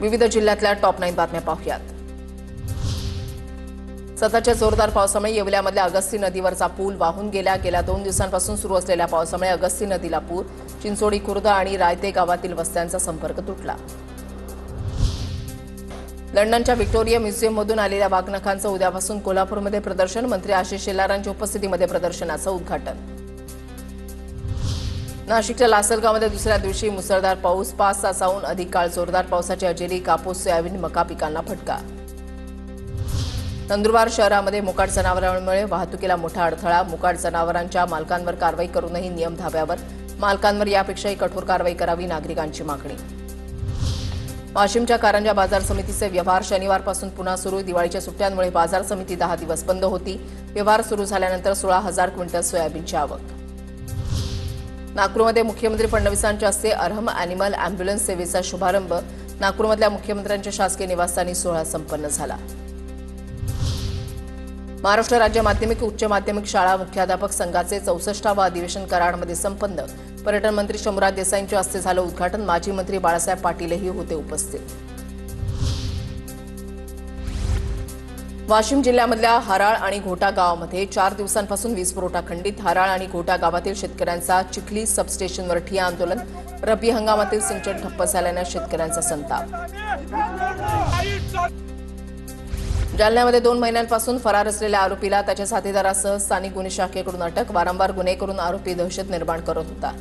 विविध जिल्ह्यातल्या टॉप 9 बातम्या पाहूयात। सततच्या जोरदार पावसामुळे येवल्यामधल्या अगस्ती नदीवरचा पूल वाहून गेला। गेल्या 2 दिवसांपासून सुरू असलेल्या पावसामुळे अगस्ती नदीला पूर, चिंचोडी खुर्द आणि रायते गावातील वस्त्यांचा संपर्क तुटला। लंडनच्या व्हिक्टोरिया म्युझियममधून आलेल्या वाघनखांचं उद्यापासून कोल्हापूरमध्ये प्रदर्शन। मंत्री आशिष शेलारांच्या उपस्थितीमध्ये प्रदर्शनाचं उद्घाटन। नाशिकच्या लासलगावमध्ये दुसऱ्या दिवशी मुसळधार पाऊस, 5 तासाहून अधिक काळ जोरदार पावसाची हजेरी, कापूस, सोयाबीन, मका पिकांना फटका। नंदुरबार शहरामध्ये मोकाट जनावरांमुळे वाहतुकीला मोठा अडथळा, मोकाट जनावरांच्या मालकांवर कारवाई करूनही नियम धाब्यावर, मालकांवर यापेक्षाही कठोर कारवाई करावी, नागरिकांची मागणी। वाशिमच्या कारंजा बाजार समितीचे व्यवहार शनिवारपासून पुन्हा सुरू। दिवाळीच्या सुट्ट्यांमुळे बाजार समिती 10 दिवस बंद होती। व्यवहार सुरू झाल्यानंतर 16,000 क्विंटल सोयाबीनची आवक। नागपूरमध्ये मुख्यमंत्री फडणवीसांच्या हस्ते अरहम अॅनिमल अॅम्ब्युलन्स सेवेचा शुभारंभ। नागपूरमधल्या मुख्यमंत्र्यांच्या शासकीय निवासस्थानी सोहळा संपन्न झाला। महाराष्ट्र राज्य माध्यमिक उच्च माध्यमिक शाळा मुख्याध्यापक संघाचे 64वे अधिवेशन कराडमध्ये संपन्न। पर्यटन मंत्री शंभूराज देसाईंच्या हस्ते झालं उद्घाटन। माजी मंत्री बाळासाहेब पाटीलही होते उपस्थित। वाशिम जिल्ह्यामधल्या हराळ आणि घोटा गावामध्ये 4 दिवसांपासून वीज पुरवठा खंडित। हराळ आणि घोटा गावातील शेतकऱ्यांचा चिखली सबस्टेशनवर ठिय्या आंदोलन। रब्बी हंगामातील सिंचन ठप्प झाल्याने शेतकऱ्यांचा संताप। जालन्यामध्ये 2 महिन्यांपासून फरार असलेल्या आरोपीला त्याच्या साथीदारासह स्थानिक गुन्हे शाखेकडून अटक। वारंवार गुन्हे करून आरोपी दहशत निर्माण करत होता।